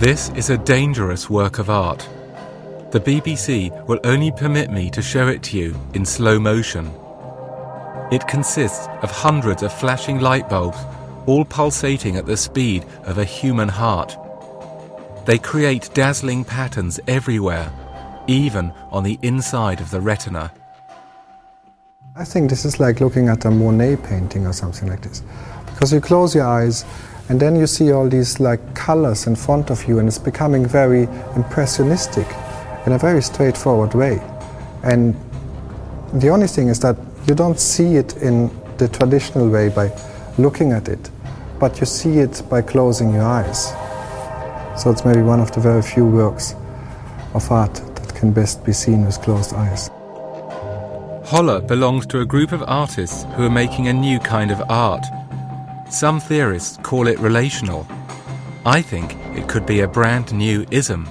This is a dangerous work of art. The BBC will only permit me to show it to you in slow motion. It consists of hundreds of flashing light bulbs, all pulsating at the speed of a human heart. They create dazzling patterns everywhere, even on the inside of the retina. I think this is like looking at a Monet painting or something like this. Because you close your eyes and then you see all these like colors in front of you, and it's becoming very impressionistic in a very straightforward way. And the only thing is that you don't see it in the traditional way by looking at it, but you see it by closing your eyes. So it's maybe one of the very few works of art that can best be seen with closed eyes. Holler belongs to a group of artists who are making a new kind of art. Some theorists call it relational. I think it could be a brand new ism.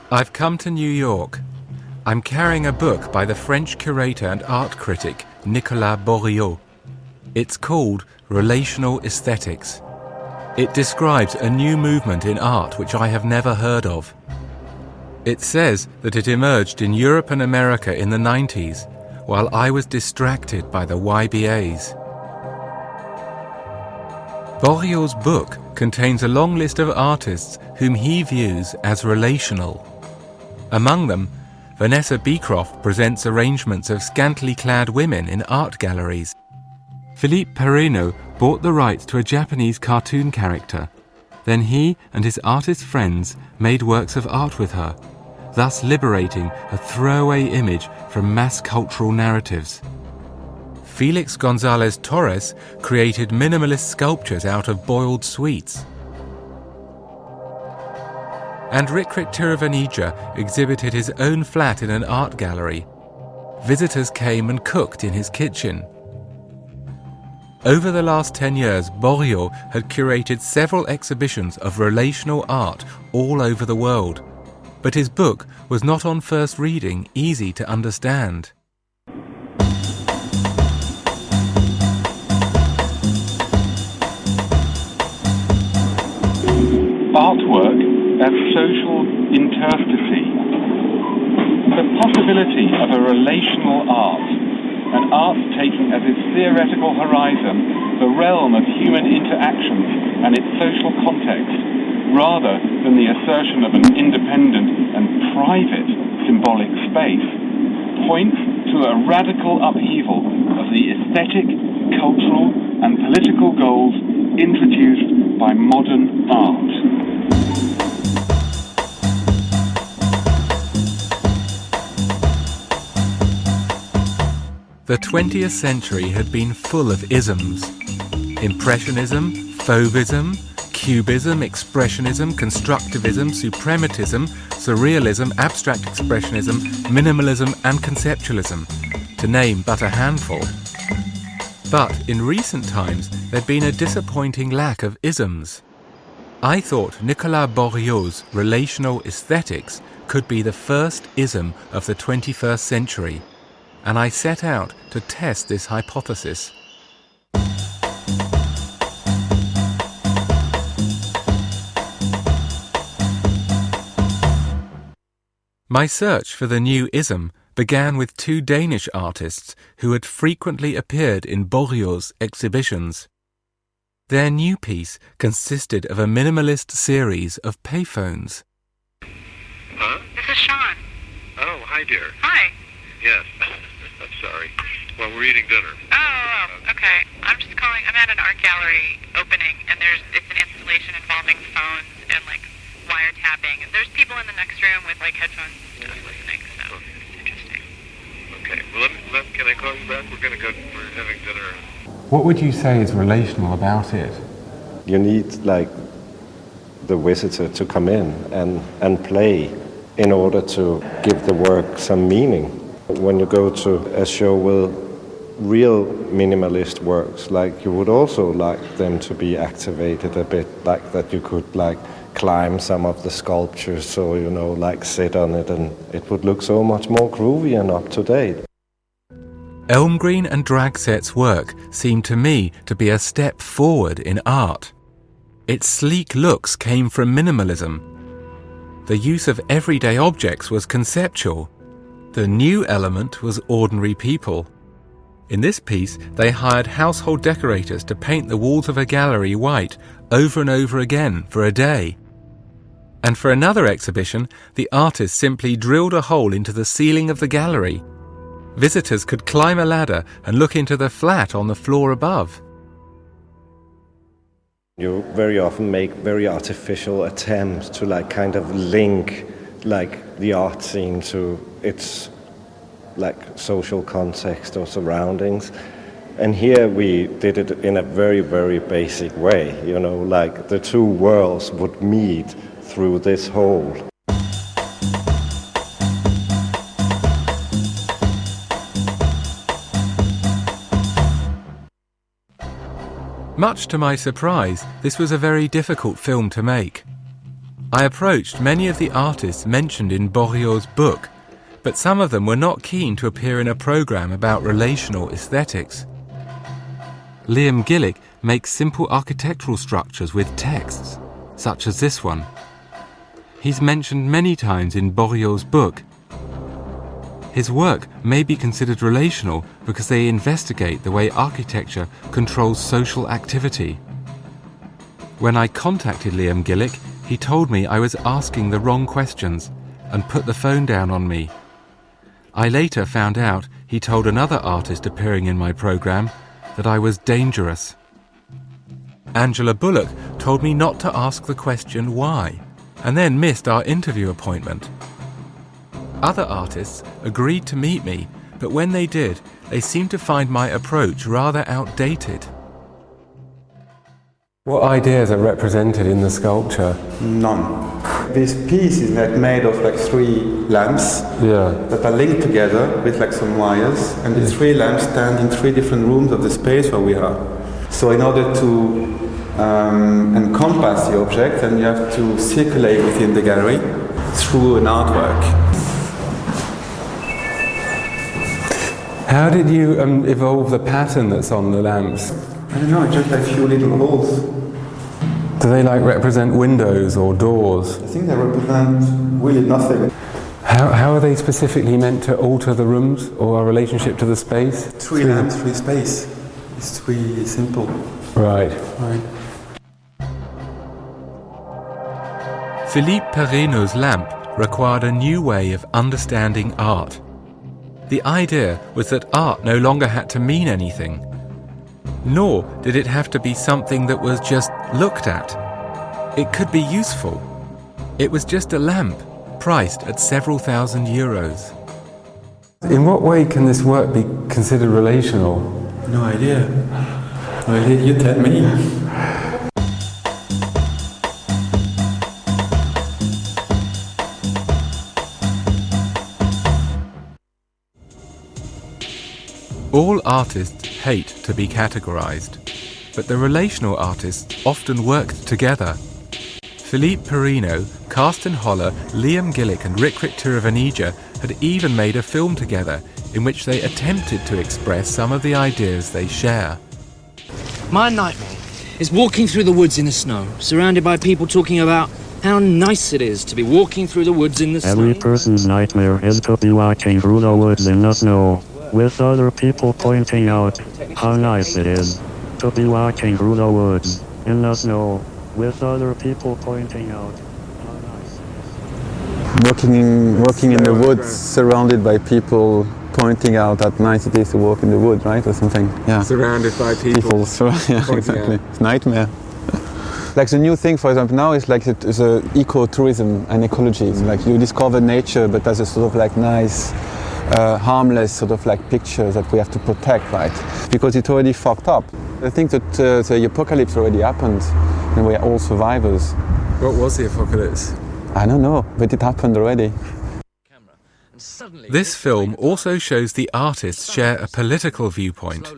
I've come to New York. I'm carrying a book by the French curator and art critic Nicolas Bourriaud. It's called Relational Aesthetics. It describes a new movement in art which I have never heard of. It says that it emerged in Europe and America in the 90s, while I was distracted by the YBAs. Bourriaud's book contains a long list of artists whom he views as relational. Among them, Vanessa Beecroft presents arrangements of scantily clad women in art galleries. Philippe Perrino bought the rights to a Japanese cartoon character. Then he and his artist friends made works of art with her, thus liberating a throwaway image from mass cultural narratives. Felix González Torres created minimalist sculptures out of boiled sweets. And Rikrit Tiruvanija exhibited his own flat in an art gallery. Visitors came and cooked in his kitchen. Over the last 10 years, Bourriaud had curated several exhibitions of relational art all over the world. But his book was not on first reading easy to understand. Artwork as social interstice. The possibility of a relational art, an art taking as its theoretical horizon the realm of human interactions and its social context, rather than the assertion of an independent and private symbolic space, points to a radical upheaval of the aesthetic, cultural, and political goals introduced by modern art. The 20th century had been full of isms. Impressionism, Fauvism, Cubism, Expressionism, Constructivism, Suprematism, Surrealism, Abstract Expressionism, Minimalism and Conceptualism, to name but a handful. But in recent times there'd been a disappointing lack of isms. I thought Nicolas Bourriaud's Relational Aesthetics could be the first ism of the 21st century, and I set out to test this hypothesis. My search for the new ism began with two Danish artists who had frequently appeared in Bourriaud's exhibitions. Their new piece consisted of a minimalist series of payphones. Huh? This is Sean. Oh, hi, dear. Hi. Yes. I'm sorry. Well, we're eating dinner. Oh, okay. I'm just calling. I'm at an art gallery opening, and it's an installation involving phones and like wiretapping. And there's people in the next room with like headphones and stuff listening, so it's interesting. Okay. Well, can I call you back? We're having dinner. What would you say is relational about it? You need like the visitor to come in and play in order to give the work some meaning. When you go to a show with real minimalist works, like you would also like them to be activated a bit, like that you could like climb some of the sculptures, so you know, like sit on it, and it would look so much more groovy and up to date. Elmgreen and Dragset's work seemed to me to be a step forward in art. Its sleek looks came from minimalism. The use of everyday objects was conceptual. The new element was ordinary people. In this piece, they hired household decorators to paint the walls of a gallery white over and over again for a day. And for another exhibition, the artist simply drilled a hole into the ceiling of the gallery. Visitors could climb a ladder and look into the flat on the floor above. You very often make very artificial attempts to like kind of link like the art scene to its like social context or surroundings. And here we did it in a very, very basic way, you know, like the two worlds would meet through this hole. Much to my surprise, this was a very difficult film to make. I approached many of the artists mentioned in Bourriaud's book, but some of them were not keen to appear in a program about relational aesthetics. Liam Gillick makes simple architectural structures with texts, such as this one. He's mentioned many times in Bourriaud's book. His work may be considered relational because they investigate the way architecture controls social activity. When I contacted Liam Gillick, he told me I was asking the wrong questions and put the phone down on me. I later found out he told another artist appearing in my program that I was dangerous. Angela Bullock told me not to ask the question why, and then missed our interview appointment. Other artists agreed to meet me, but when they did, they seemed to find my approach rather outdated. What ideas are represented in the sculpture? None. This piece is like made of like 3 lamps that are linked together with like some wires, and the 3 lamps stand in 3 different rooms of the space where we are. So in order to encompass the object, then you have to circulate within the gallery through an artwork. How did you evolve the pattern that's on the lamps? I don't know, just a few little holes. Do they like represent windows or doors? I think they represent really nothing. How are they specifically meant to alter the rooms or our relationship to the space? 3 lamps, 3 space. It's really simple. Right. Philippe Perrineux's lamp required a new way of understanding art. The idea was that art no longer had to mean anything, nor did it have to be something that was just looked at. It could be useful. It was just a lamp, priced at several thousand euros. In what way can this work be considered relational? No idea. You tell me. All artists hate to be categorized, but the relational artists often worked together. Philippe Perrineux, Carsten Holler, Liam Gillick and Rik Tiravanija had even made a film together in which they attempted to express some of the ideas they share. My nightmare is walking through the woods in the snow, surrounded by people talking about how nice it is to be walking through the woods in the snow. Every person's nightmare is to be walking through the woods in the snow, with other people pointing out how nice it is to be walking through the woods in the snow, with other people pointing out how nice it is. Walking in the woods, surrounded by people pointing out how nice it is to walk in the woods, right, or something. Yeah. Surrounded by people. Yeah, exactly. It's a nightmare. Like the new thing, for example, now is like the eco-tourism and ecology. It's like you discover nature, but as a sort of like nice, harmless sort of like picture that we have to protect, right? Because it's already fucked up. I think that the apocalypse already happened, and we are all survivors. What was the apocalypse? I don't know, but it happened already. This film also shows the artists share a political viewpoint.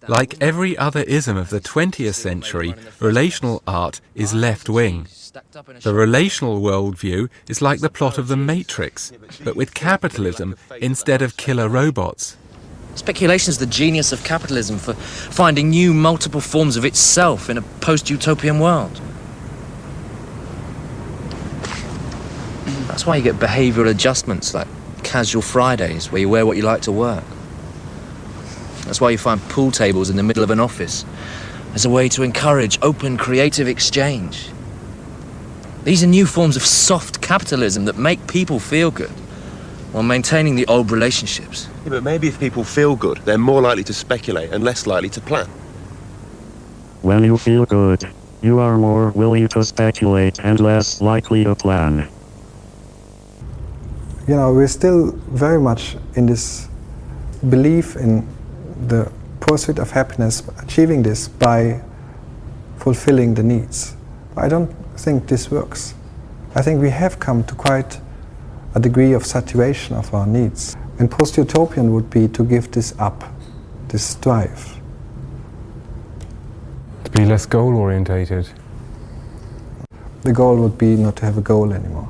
Like every other ism of the 20th century, relational art is left-wing. The relational worldview is like the plot of The Matrix, but with capitalism instead of killer robots. Speculation is the genius of capitalism for finding new multiple forms of itself in a post-utopian world. That's why you get behavioural adjustments like casual Fridays, where you wear what you like to work. That's why you find pool tables in the middle of an office as a way to encourage open creative exchange. These are new forms of soft capitalism that make people feel good while maintaining the old relationships. Yeah, but maybe if people feel good, they're more likely to speculate and less likely to plan. When you feel good, you are more willing to speculate and less likely to plan. You know, we're still very much in this belief in the pursuit of happiness, achieving this by fulfilling the needs. I don't think this works. I think we have come to quite a degree of saturation of our needs. And post-utopian would be to give this up, this drive. To be less goal-orientated. The goal would be not to have a goal anymore.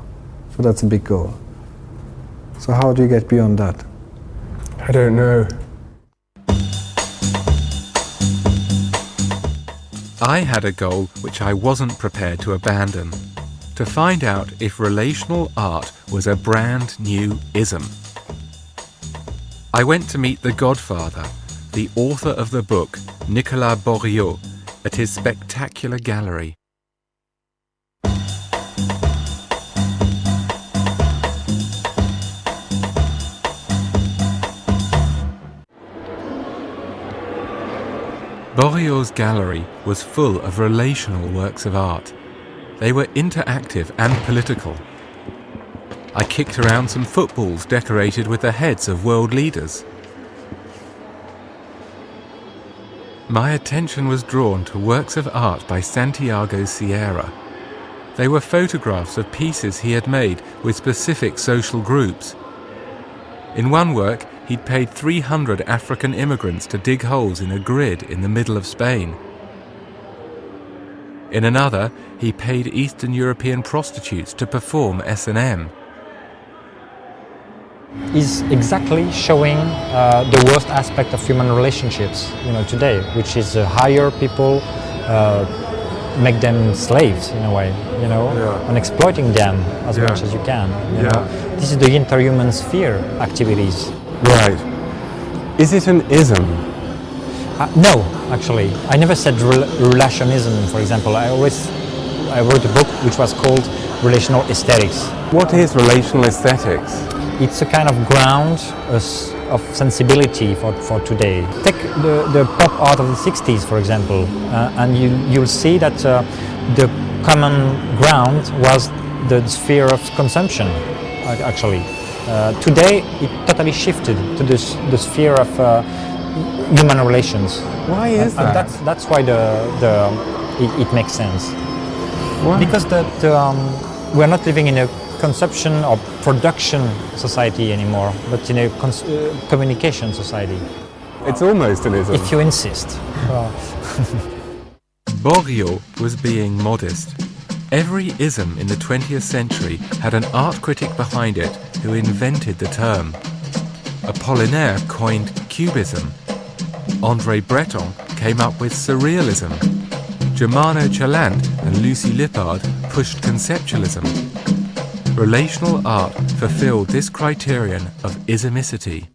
So that's a big goal. So how do you get beyond that? I don't know. I had a goal which I wasn't prepared to abandon. To find out if relational art was a brand new ism. I went to meet the godfather, the author of the book, Nicolas Bourriaud, at his spectacular gallery. Bourriaud's gallery was full of relational works of art. They were interactive and political. I kicked around some footballs decorated with the heads of world leaders. My attention was drawn to works of art by Santiago Sierra. They were photographs of pieces he had made with specific social groups. In one work, he'd paid 300 African immigrants to dig holes in a grid in the middle of Spain. In another, he paid Eastern European prostitutes to perform S&M. Is exactly showing the worst aspect of human relationships, today, which is hire people, make them slaves in a way, and exploiting them as much as you can. This is the interhuman sphere activities. Right. Is it an ism? No, actually. I never said relationism, for example. I wrote a book which was called Relational Aesthetics. What is Relational Aesthetics? It's a kind of ground of sensibility for today. Take the pop art of the 60s, for example, and you'll see that the common ground was the sphere of consumption, actually. Today, it totally shifted to the sphere of human relations. Why is that? And that's why it makes sense. Why? Because we're not living in a consumption or production society anymore, but in a communication society. It's almost an ism. If you insist. Bourriaud was being modest. Every ism in the 20th century had an art critic behind it who invented the term. Apollinaire coined Cubism. André Breton came up with Surrealism. Germano Chaland and Lucy Lippard pushed Conceptualism. Relational art fulfilled this criterion of ismicity.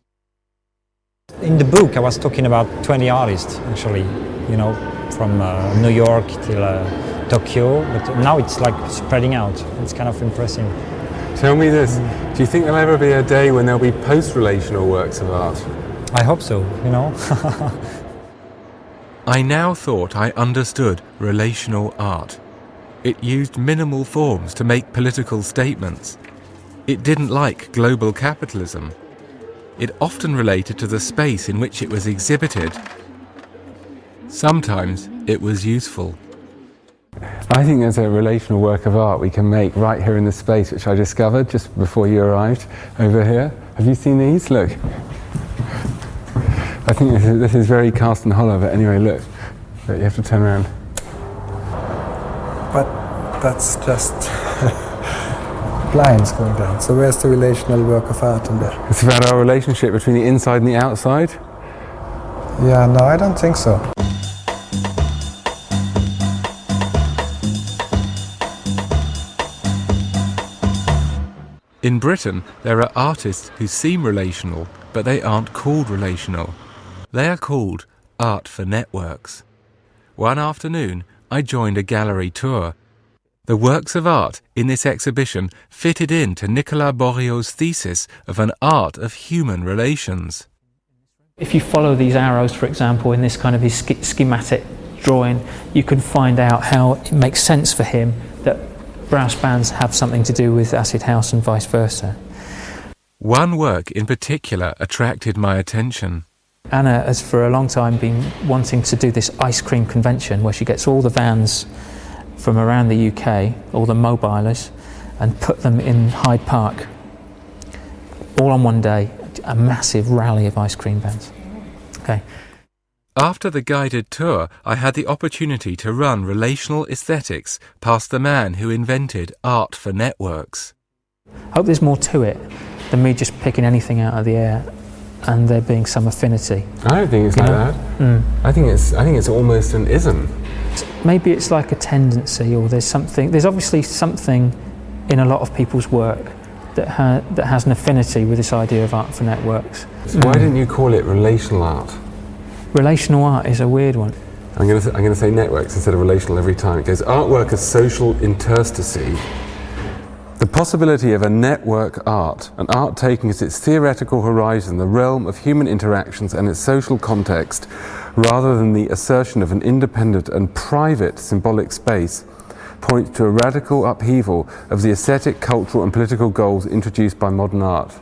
In the book, I was talking about 20 artists, actually, from New York till Tokyo, but now it's like spreading out. It's kind of impressive. Tell me this, do you think there'll ever be a day when there'll be post-relational works of art? I hope so, I now thought I understood relational art. It used minimal forms to make political statements. It didn't like global capitalism. It often related to the space in which it was exhibited. Sometimes it was useful. I think there's a relational work of art we can make right here in this space, which I discovered just before you arrived over here. Have you seen these? Look. I think this is very cast and hollow, but anyway, look. But you have to turn around. But that's just blinds going down. So where's the relational work of art in there? It's about our relationship between the inside and the outside. Yeah, no, I don't think so. In Britain, there are artists who seem relational, but they aren't called relational. They are called art for networks. One afternoon, I joined a gallery tour. The works of art in this exhibition fitted into Nicolas Bourriaud's thesis of an art of human relations. If you follow these arrows, for example, in this kind of his schematic drawing, you can find out how it makes sense for him that brass bands have something to do with acid house and vice versa. One work in particular attracted my attention. Anna has for a long time been wanting to do this ice cream convention where she gets all the vans from around the UK, all the mobilers, and put them in Hyde Park, all on one day, a massive rally of ice cream vans. Okay. After the guided tour, I had the opportunity to run Relational Aesthetics past the man who invented art for networks. I hope there's more to it than me just picking anything out of the air and there being some affinity. I don't think it's like that. I think it's almost an ism. Maybe it's like a tendency, or there's obviously something in a lot of people's work that has an affinity with this idea of art for networks. So why didn't you call it relational art? Relational art is a weird one. I'm going to say networks instead of relational every time. It goes artwork as social interstice. The possibility of a network art, an art taking as its theoretical horizon the realm of human interactions and its social context, rather than the assertion of an independent and private symbolic space, points to a radical upheaval of the aesthetic, cultural and political goals introduced by modern art.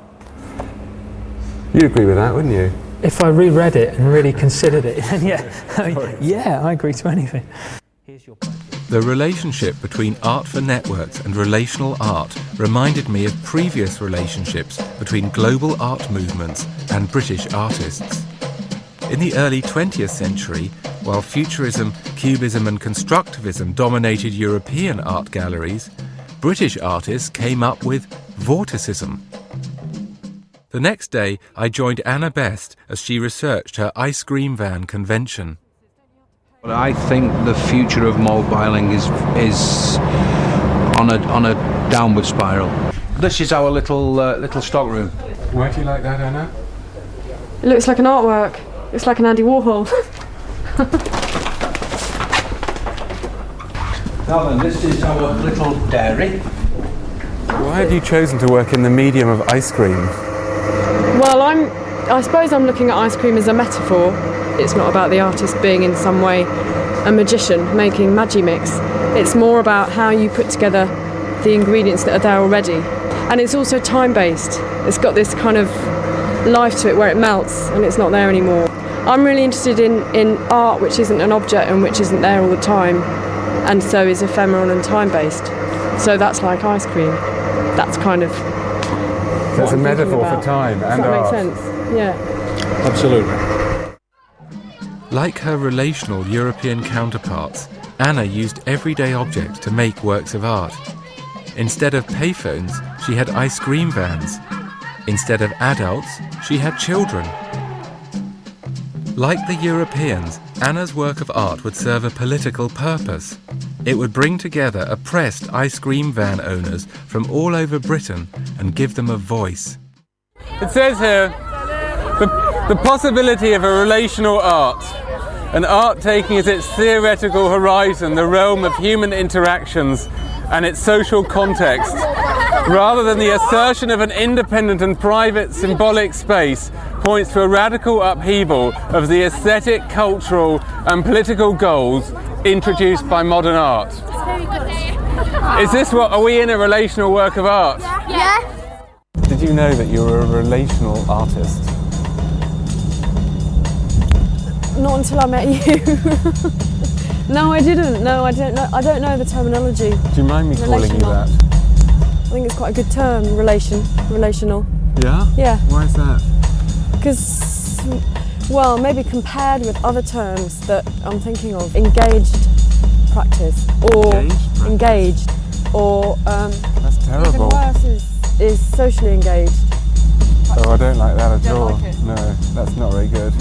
You'd agree with that, wouldn't you? If I reread it and really considered it, then yeah, I agree to anything. The relationship between art for networks and relational art reminded me of previous relationships between global art movements and British artists. In the early 20th century, while Futurism, Cubism and Constructivism dominated European art galleries, British artists came up with Vorticism. The next day, I joined Anna Best as she researched her ice cream van convention. I think the future of mobiling is on a downward spiral. This is our little stock room. Why do you like that, Anna? It looks like an artwork. It's like an Andy Warhol. Now then, this is our little dairy. Why have you chosen to work in the medium of ice cream? Well, I suppose I'm looking at ice cream as a metaphor. It's not about the artist being in some way a magician making Magimix. It's more about how you put together the ingredients that are there already. And it's also time-based. It's got this kind of life to it where it melts and it's not there anymore. I'm really interested in art which isn't an object and which isn't there all the time, and so is ephemeral and time-based. So that's like ice cream. That's kind of So it's a metaphor for time and art. Does that make sense? Yeah. Absolutely. Like her relational European counterparts, Anna used everyday objects to make works of art. Instead of payphones, she had ice cream vans. Instead of adults, she had children. Like the Europeans, Anna's work of art would serve a political purpose. It would bring together oppressed ice cream van owners from all over Britain and give them a voice. It says here, the possibility of a relational art, an art taking as its theoretical horizon the realm of human interactions and its social context, rather than the assertion of an independent and private symbolic space, points to a radical upheaval of the aesthetic, cultural and political goals introduced by modern art. Is this what, are we in a relational work of art? Yeah. Did you know that you're a relational artist? Not until I met you. No, I didn't. No, I don't know. I don't know the terminology. Do you mind me calling you that? I think it's quite a good term. Relational. Yeah? Yeah. Why is that? Because, well, maybe compared with other terms that I'm thinking of, engaged practice or engaged or that's terrible. Even worse is socially engaged. Oh, I don't like that at Don't all. like it? No, that's not very good.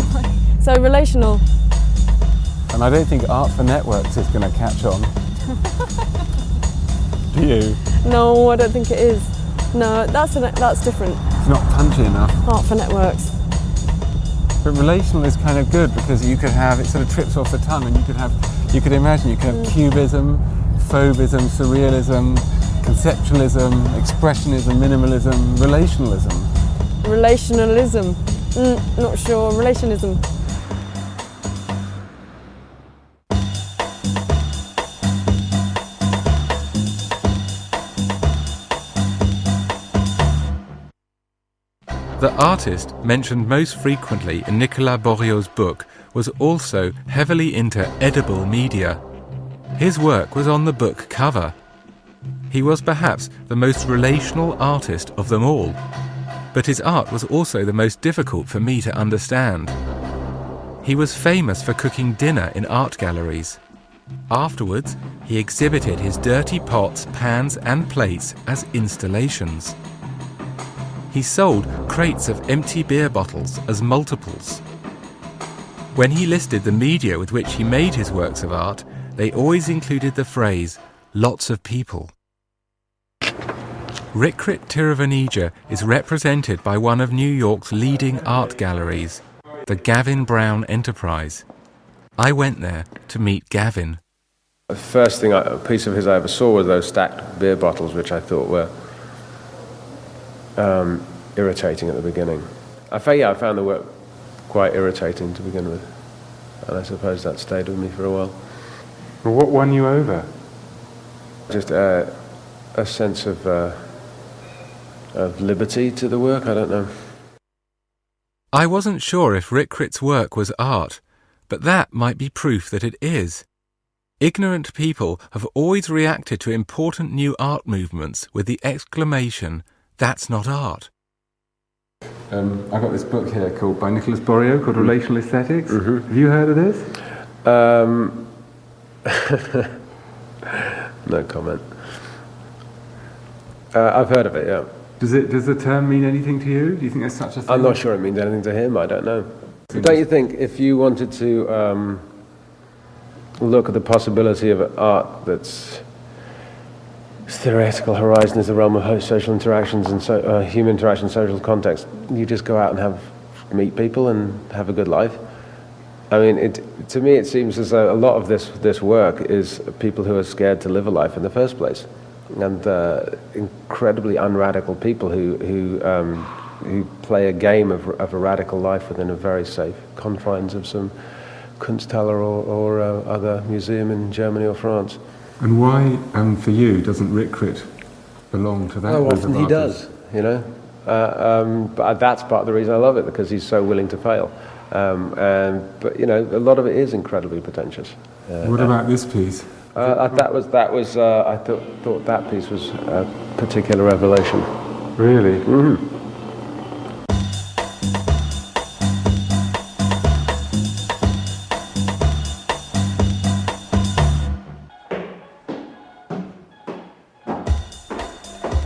So relational. And I don't think art for networks is going to catch on. Do you? No, I don't think it is. No, that's different. It's not punchy enough. Art for networks. But relational is kind of good because you could have, it sort of trips off the tongue, and you could imagine you could have cubism, phobism, surrealism, conceptualism, expressionism, minimalism, relationalism. Relationalism. Not sure. Relationism. The artist mentioned most frequently in Nicolas Bourriaud's book was also heavily into edible media. His work was on the book cover. He was perhaps the most relational artist of them all, but his art was also the most difficult for me to understand. He was famous for cooking dinner in art galleries. Afterwards, he exhibited his dirty pots, pans and plates as installations. He sold crates of empty beer bottles as multiples. When he listed the media with which he made his works of art, they always included the phrase, lots of people. Rikrit Tiravanija is represented by one of New York's leading art galleries, the Gavin Brown Enterprise. I went there to meet Gavin. The first thing, a piece of his I ever saw was those stacked beer bottles, which I thought were irritating at the beginning. I found the work quite irritating to begin with, and I suppose that stayed with me for a while. Well, what won you over? Just a sense of liberty to the work. I don't know. I wasn't sure if Rikrit's work was art, but that might be proof that it is. Ignorant people have always reacted to important new art movements with the exclamation, "That's not art." I've got this book here by Nicolas Bourriaud called Relational Aesthetics. Mm-hmm. Have you heard of this? No comment. I've heard of it, yeah. Does the term mean anything to you? Do you think there's such a thing? I'm not sure it means anything to him. I don't know. Don't you think if you wanted to look at the possibility of art that's theoretical horizon is the realm of social interactions and human interaction, social context, you just go out and meet people and have a good life? I mean, to me it seems as though a lot of this work is people who are scared to live a life in the first place, and incredibly unradical people who play a game of a radical life within a very safe confines of some Kunsthalle or other museum in Germany or France. And why, for you, doesn't Rikrit belong to that? Oh, often he does, you know. But that's part of the reason I love it, because he's so willing to fail. But you know, a lot of it is incredibly pretentious. What about this piece? I thought that piece was a particular revelation. Really? Mm-hmm.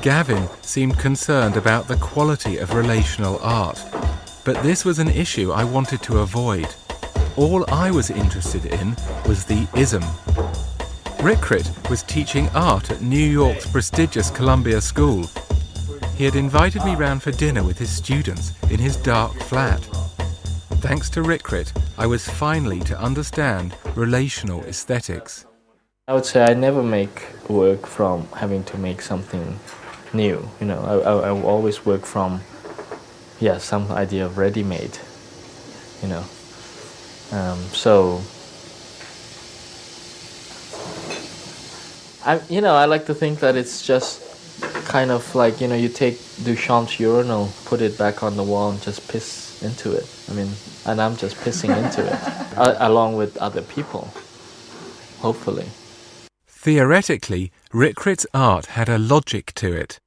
Gavin seemed concerned about the quality of relational art, but this was an issue I wanted to avoid. All I was interested in was the ism. Rikrit was teaching art at New York's prestigious Columbia School. He had invited me round for dinner with his students in his dark flat. Thanks to Rikrit, I was finally to understand relational aesthetics. I would say I never make work from having to make something new. You know, I always work from, some idea of ready-made. You know, so I like to think that it's just kind of like, you know, you take Duchamp's urinal, put it back on the wall, and just piss into it. I mean, and I'm just pissing into it, along with other people hopefully. Theoretically, Rickrits' art had a logic to it.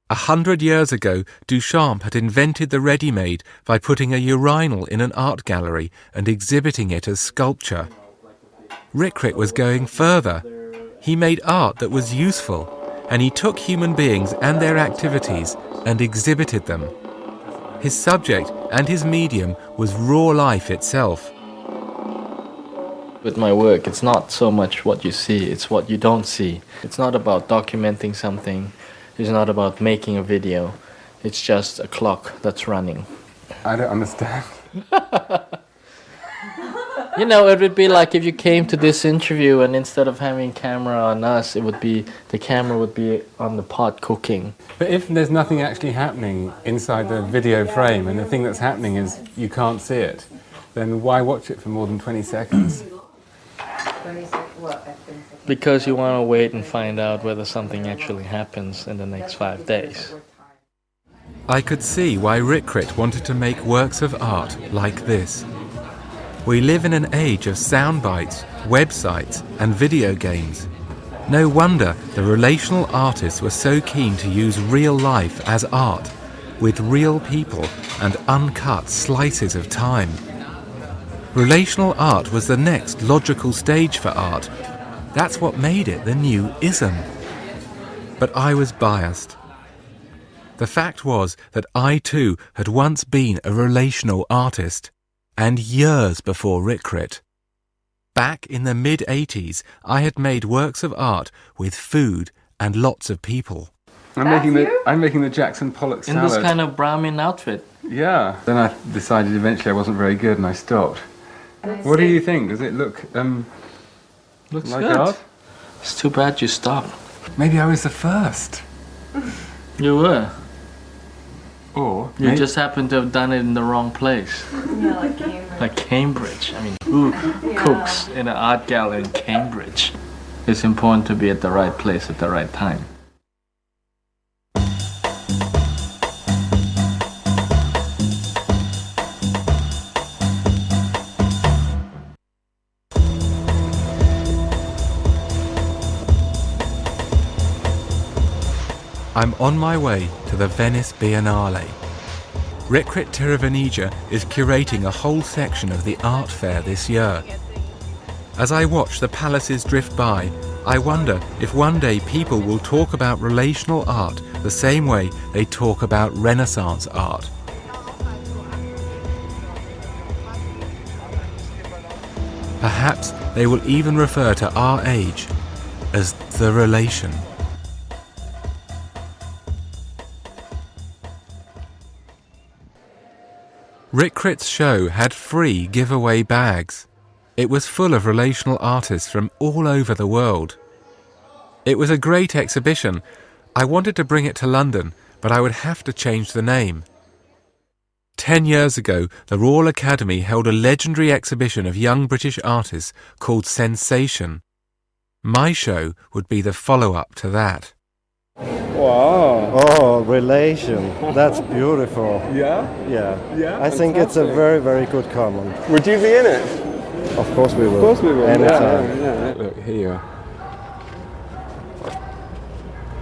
100 years ago, Duchamp had invented the ready-made by putting a urinal in an art gallery and exhibiting it as sculpture. Rickrit was going further. He made art that was useful, and he took human beings and their activities and exhibited them. His subject and his medium was raw life itself. With my work, it's not so much what you see, it's what you don't see. It's not about documenting something, it's not about making a video, it's just a clock that's running. I don't understand. You know, it would be like if you came to this interview and instead of having camera on us, it would be, the camera would be on the pot cooking. But if there's nothing actually happening inside the video frame and the thing that's happening is you can't see it, then why watch it for more than 20 seconds? Because you want to wait and find out whether something actually happens in the next 5 days. I could see why Rickrit wanted to make works of art like this. We live in an age of sound bites, websites, and video games. No wonder the relational artists were so keen to use real life as art, with real people and uncut slices of time. Relational art was the next logical stage for art. That's what made it the new ism. But I was biased. The fact was that I too had once been a relational artist, and years before Rickrit. Back in the mid-80s, I had made works of art with food and lots of people. I'm making the Jackson Pollock salad. In this kind of Brahmin outfit. Yeah. Then I decided eventually I wasn't very good and I stopped. What do you think? Does it look Looks like good. art? It's too bad you stopped. Maybe I was the first. You were. Or you just happened to have done it in the wrong place. Yeah, like Cambridge. Like Cambridge. I mean, who cooks in an art gallery in Cambridge? It's important to be at the right place at the right time. I'm on my way to the Venice Biennale. Rickrit Tiravanija is curating a whole section of the art fair this year. As I watch the palaces drift by, I wonder if one day people will talk about relational art the same way they talk about Renaissance art. Perhaps they will even refer to our age as the relation. Rickrit's show had free giveaway bags. It was full of relational artists from all over the world. It was a great exhibition. I wanted to bring it to London, but I would have to change the name. 10 years ago, the Royal Academy held a legendary exhibition of young British artists called Sensation. My show would be the follow-up to that. Wow. Oh, relation. That's beautiful. Yeah? Yeah. Yeah. I think it's a very, very good comment. Would you be in it? Of course we will. Of course we will. Anytime. Yeah. Look, here you are.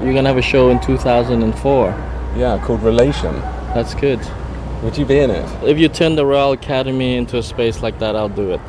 You're going to have a show in 2004. Yeah, called Relation. That's good. Would you be in it? If you turn the Royal Academy into a space like that, I'll do it.